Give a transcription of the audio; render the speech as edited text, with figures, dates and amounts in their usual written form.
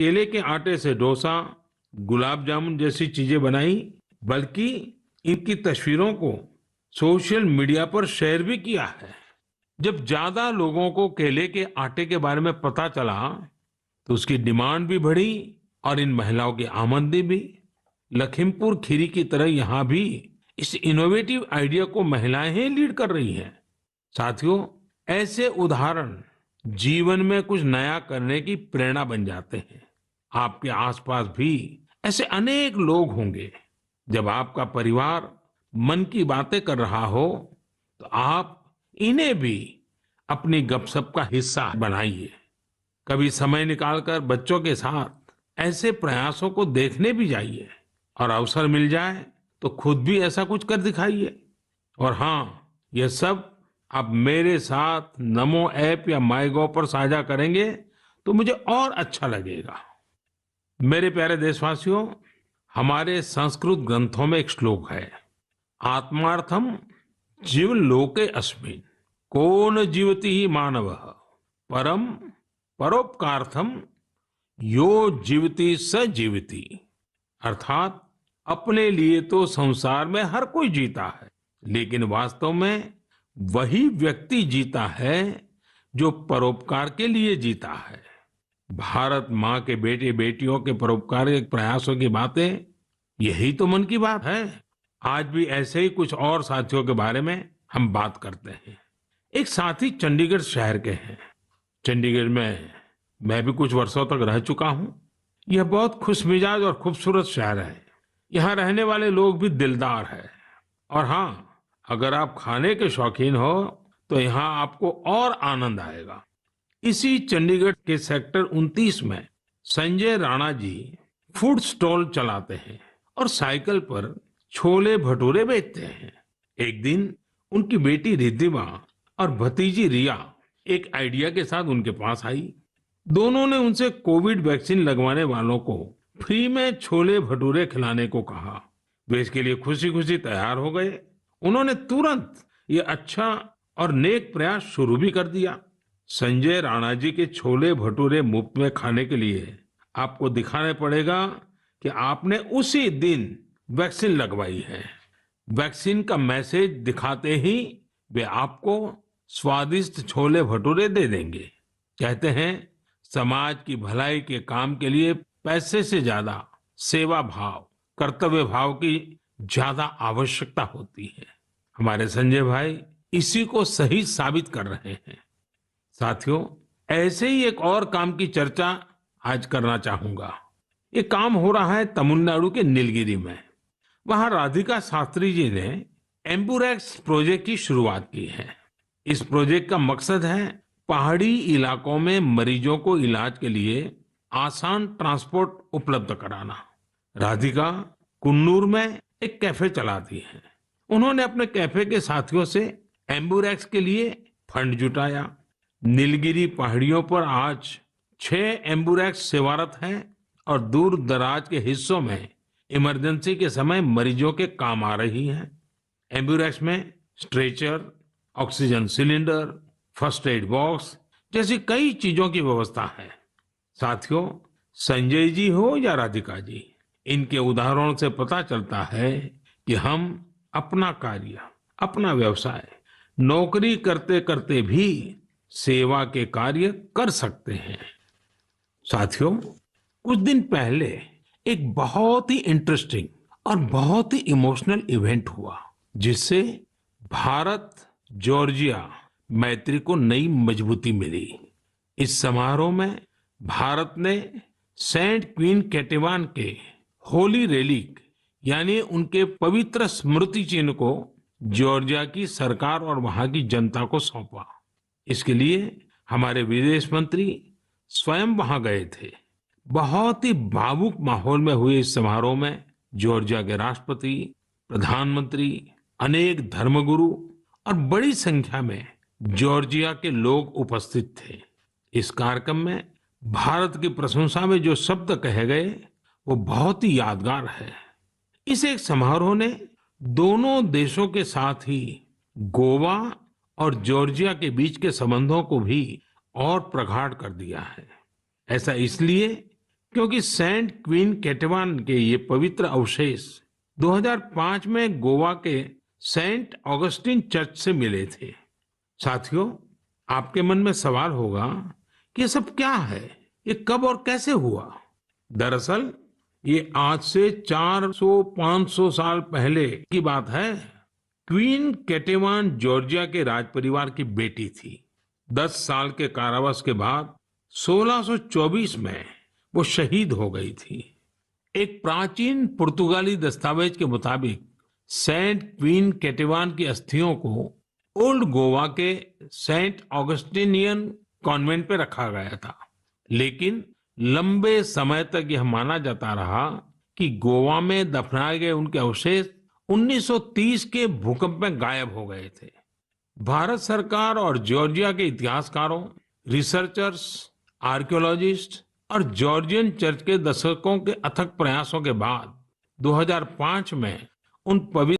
केले के आटे से डोसा, गुलाब जामुन जैसी चीजें बनाई, बल्कि इनकी तस्वीरों को सोशल मीडिया पर शेयर भी किया है। जब ज्यादा लोगों को केले के आटे के बारे में पता चला, तो उसकी डिमांड भी बढ़ी और इन महिलाओं की आमदनी भी। लखीमपुर खीरी की तरह यहाँ भी इस इनोवेटिव आइडिया को महिलाएं ही लीड कर रही हैं। साथियों, ऐसे उदाहरण जीवन में कुछ नया करने की प्रेरणा बन जाते हैं। आपके आसपास भी ऐसे अनेक लोग होंगे। जब आपका परिवार मन की बातें कर रहा हो, तो आप इन्हें भी अपनी गपशप का हिस्सा बनाइए। कभी समय निकालकर बच्चों के साथ ऐसे प्रयासों को देखने भी जाइए, और अवसर मिल जाए तो खुद भी ऐसा कुछ कर दिखाइए। और हाँ, यह सब आप मेरे साथ नमो ऐप या माई गॉव पर साझा करेंगे तो मुझे और अच्छा लगेगा। मेरे प्यारे देशवासियों, हमारे संस्कृत ग्रंथों में एक श्लोक है, आत्मार्थम जीव लोके अस्मिन् को न जीवति ही मानव परम परोपकार्थम यो जीवति स जीवति। अर्थात अपने लिए तो संसार में हर कोई जीता है, लेकिन वास्तव में वही व्यक्ति जीता है जो परोपकार के लिए जीता है। भारत माँ के बेटे बेटियों के परोपकारी प्रयासों की बातें, यही तो मन की बात है। आज भी ऐसे ही कुछ और साथियों के बारे में हम बात करते हैं। एक साथी चंडीगढ़ शहर के हैं। चंडीगढ़ में मैं भी कुछ वर्षों तक रह चुका हूँ। यह बहुत खुशमिजाज और खूबसूरत शहर है। यहाँ रहने वाले लोग भी दिलदार हैं। और हाँ, अगर आप खाने के शौकीन हो तो यहाँ आपको और आनंद आएगा। इसी चंडीगढ़ के सेक्टर 29 में संजय राणा जी फूड स्टॉल चलाते हैं और साइकिल पर छोले भटूरे बेचते हैं। एक दिन उनकी बेटी रिद्धिमा और भतीजी रिया एक आइडिया के साथ उनके पास आई। दोनों ने उनसे कोविड वैक्सीन लगवाने वालों को फ्री में छोले भटूरे खिलाने को कहा। वे इसके लिए खुशी खुशी तैयार हो गए। उन्होंने तुरंत ये अच्छा और नेक प्रयास शुरू भी कर दिया। संजय राणा जी के छोले भटूरे मुफ्त में खाने के लिए आपको दिखाने पड़ेगा कि आपने उसी दिन वैक्सीन लगवाई है। वैक्सीन का मैसेज दिखाते ही वे आपको स्वादिष्ट छोले भटूरे दे देंगे। कहते हैं, समाज की भलाई के काम के लिए पैसे से ज्यादा सेवा भाव, कर्तव्य भाव की ज्यादा आवश्यकता होती है। हमारे संजय भाई इसी को सही साबित कर रहे हैं। साथियों, ऐसे ही एक और काम की चर्चा आज करना चाहूंगा। ये काम हो रहा है तमिलनाडु के नीलगिरी में। वहां राधिका शास्त्री जी ने एम्बुरेक्स प्रोजेक्ट की शुरुआत की है। इस प्रोजेक्ट का मकसद है पहाड़ी इलाकों में मरीजों को इलाज के लिए आसान ट्रांसपोर्ट उपलब्ध कराना। राधिका कुन्नूर में एक कैफे चलाती है। उन्होंने अपने कैफे के साथियों से एम्बुरेक्स के लिए फंड जुटाया। नीलगिरी पहाड़ियों पर आज 6 एम्बुरेक्स सेवारत हैं और दूर दराज के हिस्सों में इमरजेंसी के समय मरीजों के काम आ रही हैं। एम्बुरेक्स में stretcher, oxygen cylinder, first aid box जैसी कई चीजों की व्यवस्था है। साथियों, संजय जी हो या राधिका जी, इनके उदाहरणों से पता चलता है कि हम अपना कार्य, अपना व्यवसाय, नौकरी करते करते भी सेवा के कार्य कर सकते हैं। साथियों, कुछ दिन पहले एक बहुत ही इंटरेस्टिंग और बहुत ही इमोशनल इवेंट हुआ, जिससे भारत जॉर्जिया मैत्री को नई मजबूती मिली। इस समारोह में भारत ने सेंट क्वीन केटेवान के होली रेलिक यानी उनके पवित्र स्मृति चिन्ह को जॉर्जिया की सरकार और वहां की जनता को सौंपा। इसके लिए हमारे विदेश मंत्री स्वयं वहां गए थे। बहुत ही भावुक माहौल में हुए इस समारोह में जॉर्जिया के राष्ट्रपति, प्रधानमंत्री, अनेक धर्मगुरु और बड़ी संख्या में जॉर्जिया के लोग उपस्थित थे। इस कार्यक्रम में भारत की प्रशंसा में जो शब्द कहे गए वो बहुत ही यादगार है। इस एक समारोह ने दोनों देशों के साथ ही गोवा और जॉर्जिया के बीच के संबंधों को भी और प्रगाढ़ कर दिया है। ऐसा इसलिए क्योंकि सेंट क्वीन केटेवान के ये पवित्र अवशेष 2005 में गोवा के सेंट ऑगस्टिन चर्च से मिले थे। साथियों, आपके मन में सवाल होगा कि ये सब क्या है, ये कब और कैसे हुआ? दरअसल ये आज से 400-500 साल पहले की बात है। क्वीन केटेवान जॉर्जिया के राज परिवार की बेटी थी। 10 साल के कारावास के बाद 1624 में वो शहीद हो गई थी। एक प्राचीन पुर्तगाली दस्तावेज के मुताबिक सेंट क्वीन केटेवान की अस्थियों को ओल्ड गोवा के सेंट ऑगस्टिनियन कॉन्वेंट पे रखा गया था, लेकिन लंबे समय तक यह माना जाता रहा कि गोवा में दफनाए गए उनके अवशेष 1930 के भूकंप में गायब हो गए थे। भारत सरकार और जॉर्जिया के इतिहासकारों, रिसर्चर्स, आर्कियोलॉजिस्ट और जॉर्जियन चर्च के दशकों के अथक प्रयासों के बाद 2005 में उन पवित्र